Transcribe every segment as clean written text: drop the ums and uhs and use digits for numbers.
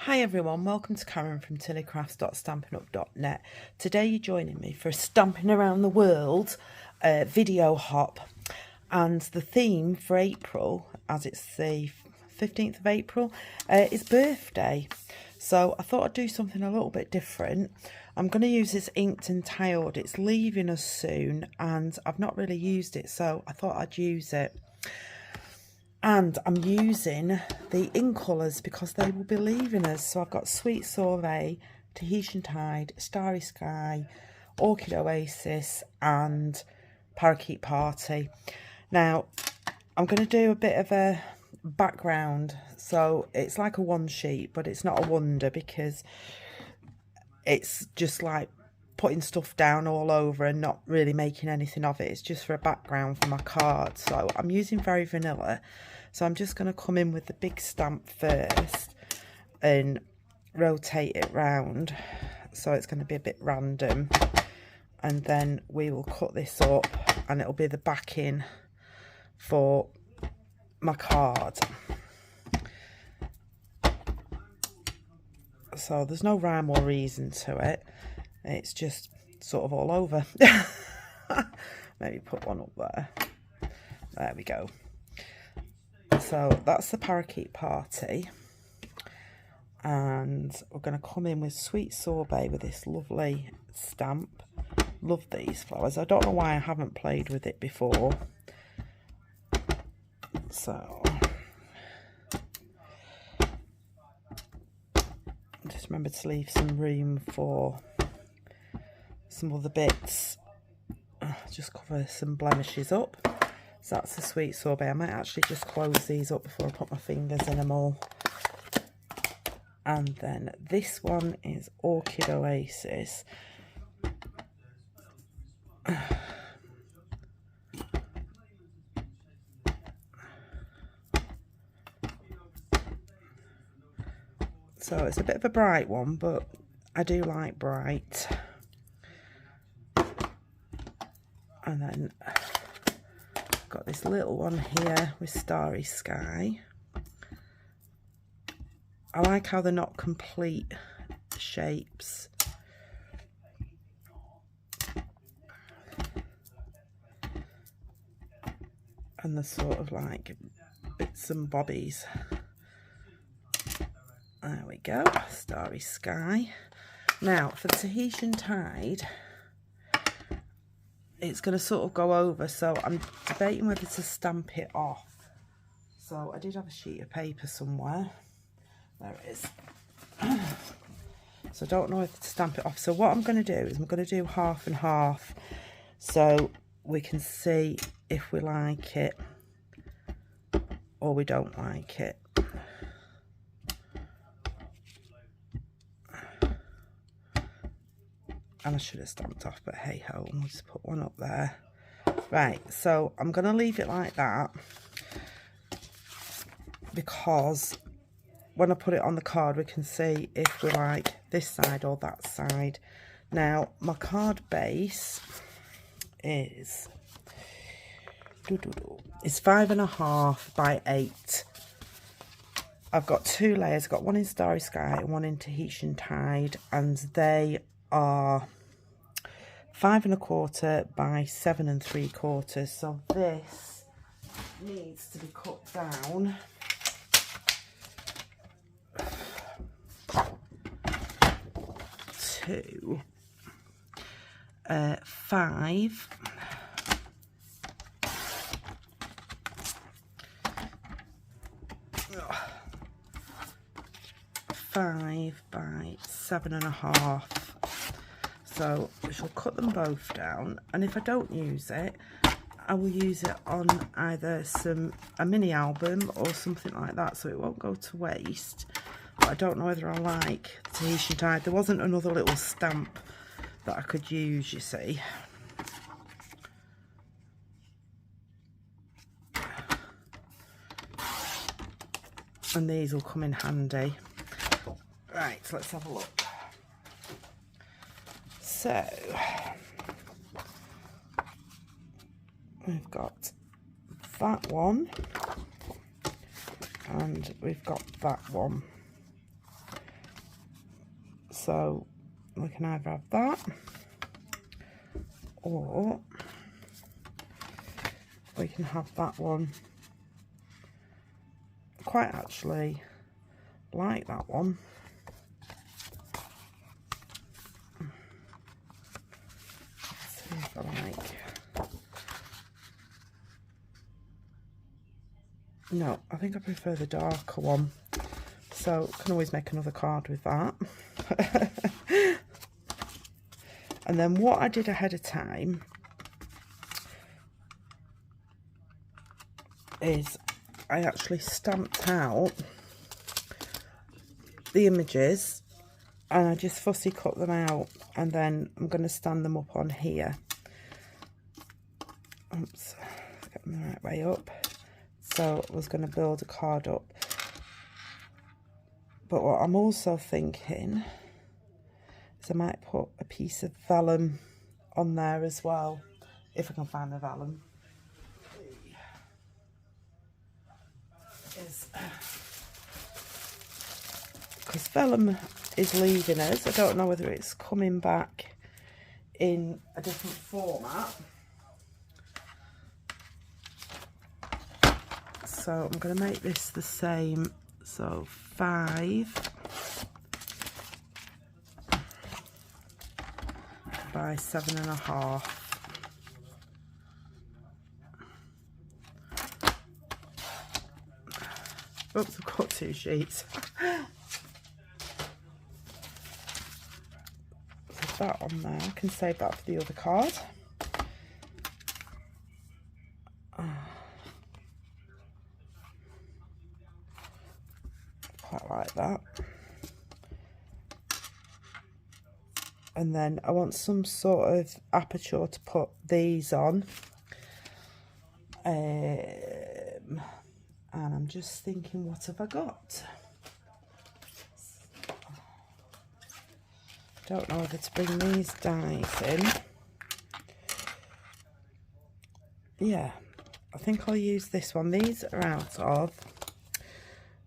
Hi everyone, welcome to Karen from tilleycrafts.stampinup.net. Today you're joining me for a Stampin' Around the World video hop, and the theme for April, as it's the 15th of April, is birthday. So I thought I'd do something a little bit different. I'm going to use this inked and tiled. It's leaving us soon and I've not really used it, so I thought I'd use it. And I'm using the ink colours because they will be leaving us. So I've got Sweet Sorbet, Tahitian Tide, Starry Sky, Orchid Oasis and Parakeet Party. Now, I'm going to do a bit of a background. So it's like a one sheet, but it's not a wonder because it's just like putting stuff down all over and not really making anything of it. It's just for a background for my card. So I'm using Very Vanilla. So I'm just going to come in with the big stamp first and rotate it round. So it's going to be a bit random. And then we will cut this up and it'll be the backing for my card. So there's no rhyme or reason to it. It's just sort of all over. Maybe put one up there. There we go. So that's the Parakeet Party. And we're going to come in with Sweet Sorbet with this lovely stamp. Love these flowers. I don't know why I haven't played with it before. So just remember to leave some room for some other bits. Just cover some blemishes up. So that's the Sweet Sorbet. I might actually just close these up before I put my fingers in them all. And then this one is Orchid Oasis. So it's a bit of a bright one, but I do like bright. And then got this little one here with Starry Sky. I like how they're not complete shapes. And they're sort of like bits and bobbies. There we go, Starry Sky. Now for the Tahitian Tide, it's going to sort of go over, so I'm debating whether to stamp it off. So I did have a sheet of paper somewhere. There it is. So I don't know if to stamp it off. So what I'm going to do is I'm going to do half and half, so we can see if we like it or we don't like it. And I should have stamped off, but hey ho, we'll just put one up there. Right, so I'm going to leave it like that because when I put it on the card we can see if we like this side or that side. Now my card base is 5.5 by 8. I've got two layers. I've got one in Starry Sky and one in Tahitian Tide, and they are 5.25 by 7 3/4. So this needs to be cut down to 5 by 7.5. So we shall cut them both down, and if I don't use it, I will use it on either a mini album or something like that, so it won't go to waste. But I don't know whether I like the Tahitian Tide. There wasn't another little stamp that I could use, you see. And these will come in handy. Right, so let's have a look. So we've got that one and we've got that one. So we can either have that, or we can have that one. Quite actually like that one. Let's see if I like. No, I think I prefer the darker one. So can always make another card with that. And then what I did ahead of time is I actually stamped out the images and I just fussy cut them out, and then I'm going to stand them up on here. Oops, get them the right way up. So I was going to build a card up. But what I'm also thinking is I might put a piece of vellum on there as well, if I can find the vellum. Because vellum is leaving us. I don't know whether it's coming back in a different format. So I'm going to make this the same. So 5 by 7.5. Oops, I've got 2 sheets. Put that on there. I can save that for the other card. Quite like that. And then I want some sort of aperture to put these on. And I'm just thinking, what have I got? Don't know whether to bring these dies in. Yeah, I think I'll use this one. These are out of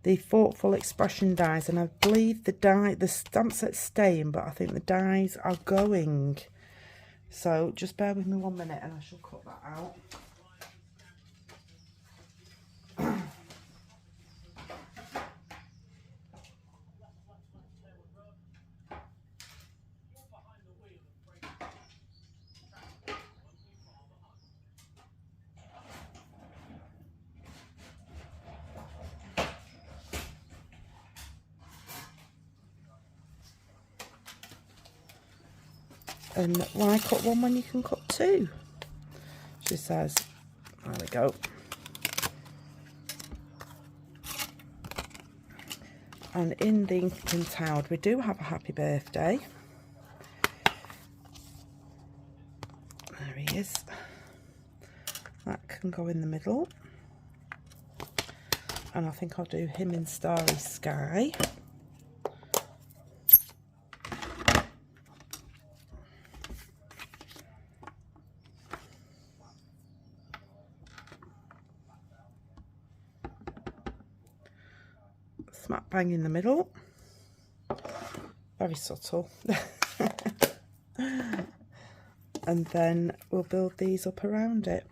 the Thoughtful Expression dies, and I believe the stamp set's staying, but I think the dies are going. So just bear with me 1 minute and I shall cut that out. And why cut one when you can cut 2? She says. There we go. And in the Ink and Towed, we do have a happy birthday. There he is. That can go in the middle. And I think I'll do him in Starry Sky. Smack bang in the middle. Very subtle. And then we'll build these up around it.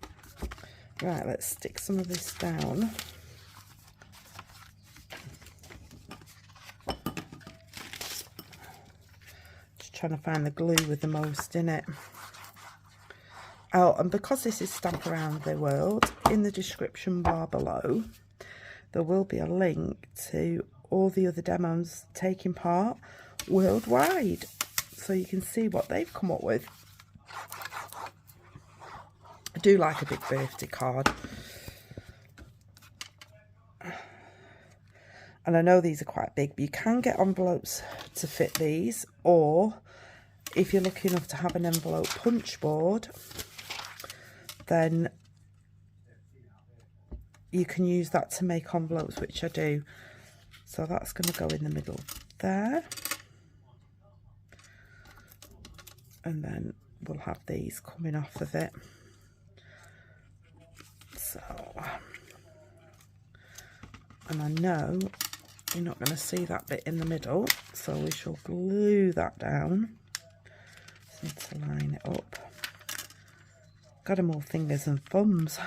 Right, let's stick some of this down. Just trying to find the glue with the most in it. Oh, and because this is Stamp Around the World, in the description bar below there will be a link to all the other demos taking part worldwide, so you can see what they've come up with. I do like a big birthday card. And I know these are quite big, but you can get envelopes to fit these, or if you're lucky enough to have an envelope punch board, then you can use that to make envelopes, which I do. So that's going to go in the middle there. And then we'll have these coming off of it. So, and I know you're not going to see that bit in the middle, so we shall glue that down. Just need to line it up. Got them all fingers and thumbs.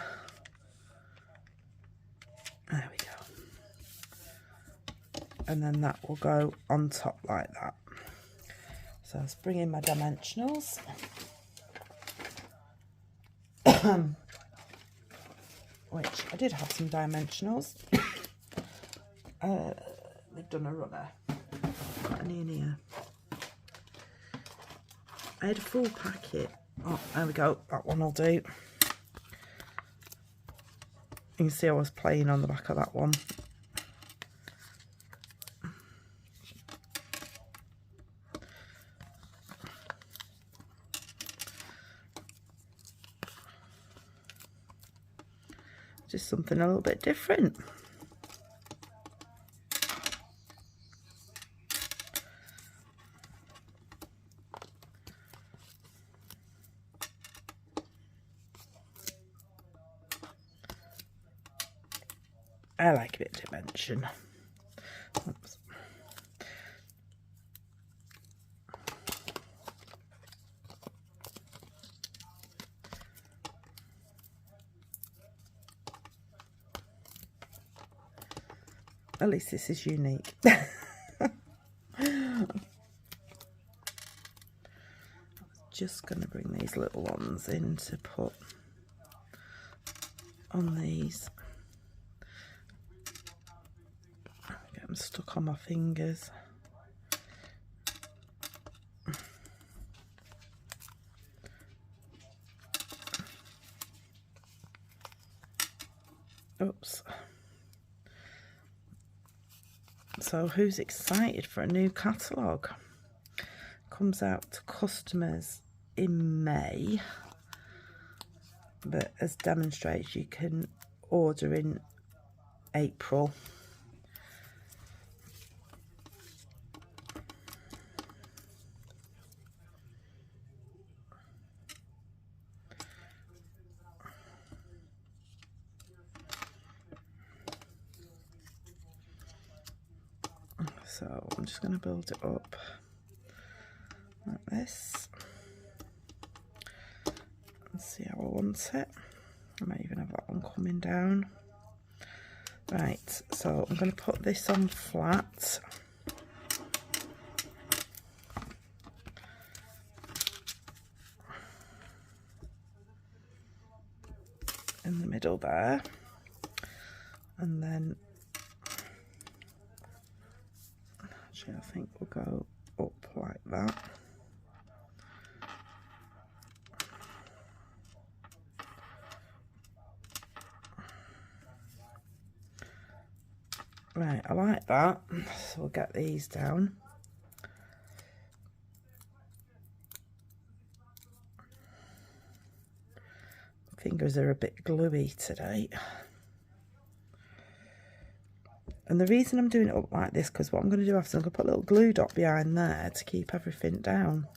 There we go. And then that will go on top like that. So let's bring in my dimensionals. Which I did have some dimensionals. They've done a runner. Got any in here? I had a full packet. Oh, there we go. That one will do. You can see I was playing on the back of that one. Just something a little bit different. I like a bit of dimension. Oops. At least this is unique. Just going to bring these little ones in to put on these. Get them stuck on my fingers. Oops. So who's excited for a new catalogue? Comes out to customers in May, but as demonstrated you can order in April. So I'm just going to build it up like this and see how I want it. I might even have that one coming down. Right, so I'm going to put this on flat. In the middle there, and then actually I think we'll go up like that. Right, I like that, so we'll get these down. Fingers are a bit gluey today. And the reason I'm doing it up like this, because what I'm going to do after, I'm going to put a little glue dot behind there to keep everything down.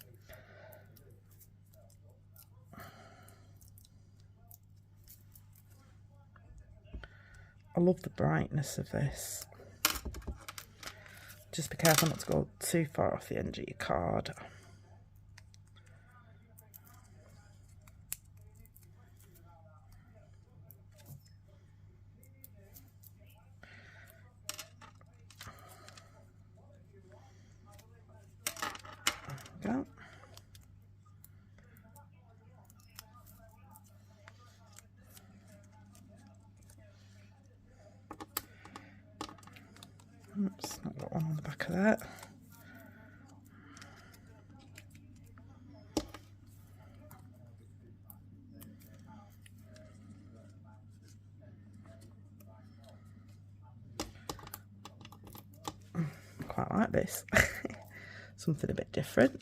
I love the brightness of this. Just be careful not to go too far off the end of your card. Go. Oops, not got one on the back of that. Quite like this. Something a bit different.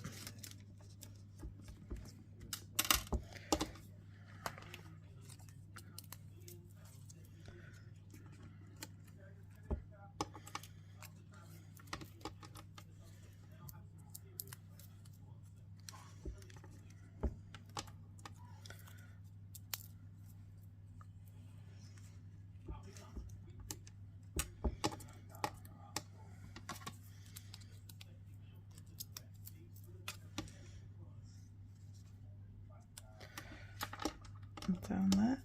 down there.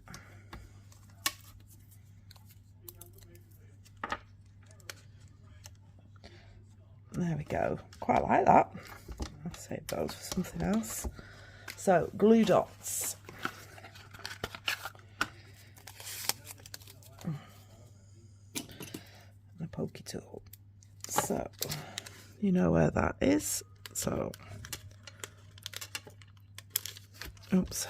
There we go. Quite like that. I'll save those for something else. So, glue dots. And a pokey tool. So, you know where that is. So, oops.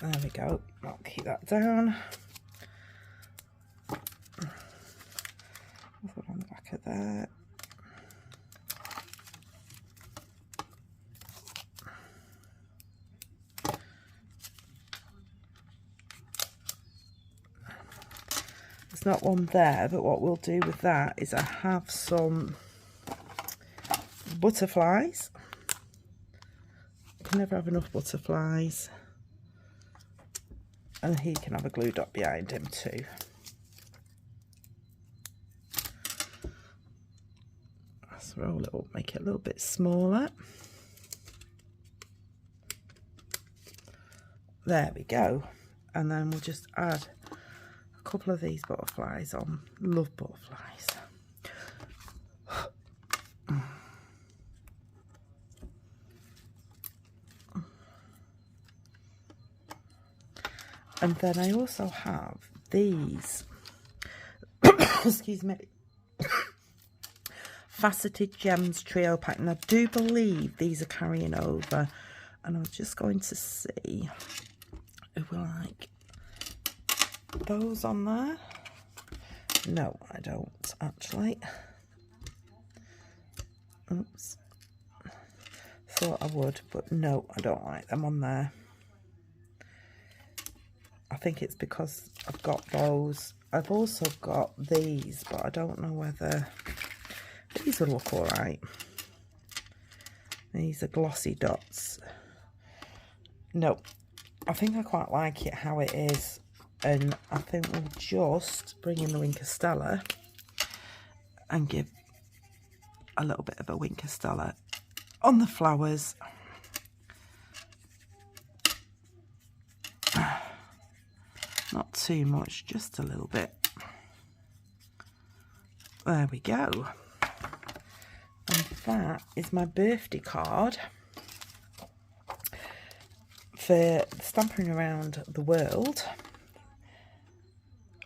There we go. I'll keep that down. Put it on the back of there. There's not one there, but what we'll do with that is I have some butterflies. You can never have enough butterflies. And he can have a glue dot behind him too. Let's roll it up, make it a little bit smaller. There we go. And then we'll just add a couple of these butterflies on. Love butterflies. And then I also have these, excuse me, Faceted Gems Trio Pack. And I do believe these are carrying over. And I'm just going to see if we like those on there. No, I don't actually. Oops. Thought I would, but no, I don't like them on there. I think it's because I've got those. I've also got these, but I don't know whether these would look all right. These are glossy dots. No, I think I quite like it how it is. And I think we'll just bring in the Wink of Stella and give a little bit of a Wink of Stella on the flowers. Not too much, just a little bit. There we go. And that is my birthday card for Stamping Around the World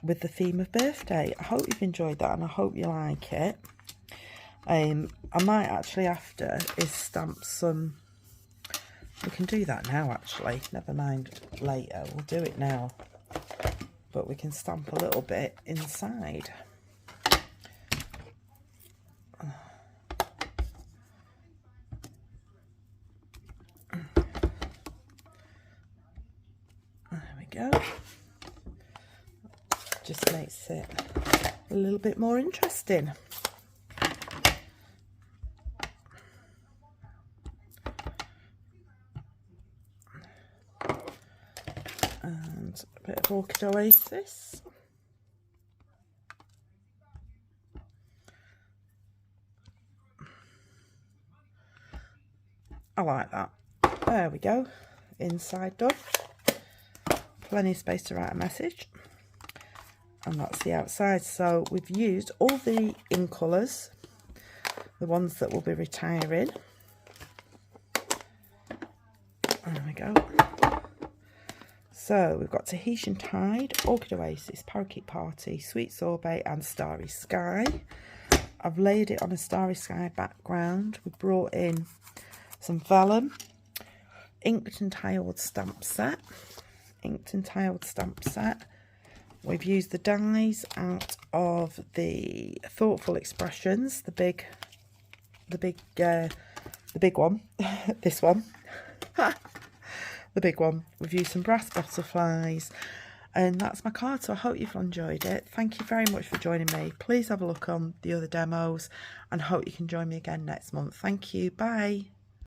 with the theme of birthday. I hope you've enjoyed that and I hope you like it. I might actually, after, is stamp some. We can do that now actually, never mind later, we'll do it now. But we can stamp a little bit inside. There we go. Just makes it a little bit more interesting. And a bit of Orchid Oasis. I like that. There we go. Inside done. Plenty of space to write a message. And that's the outside. So we've used all the in colours, the ones that will be retiring. There we go. So we've got Tahitian Tide, Orchid Oasis, Parakeet Party, Sweet Sorbet and Starry Sky. I've laid it on a Starry Sky background. We brought in some vellum, inked and tiled stamp set. We've used the dies out of the Thoughtful Expressions, the big one, this one. The big one. We've used some brass butterflies, and that's my card. So I hope you've enjoyed it. Thank you very much for joining me. Please have a look on the other demos and hope you can join me again next month. Thank you. Bye.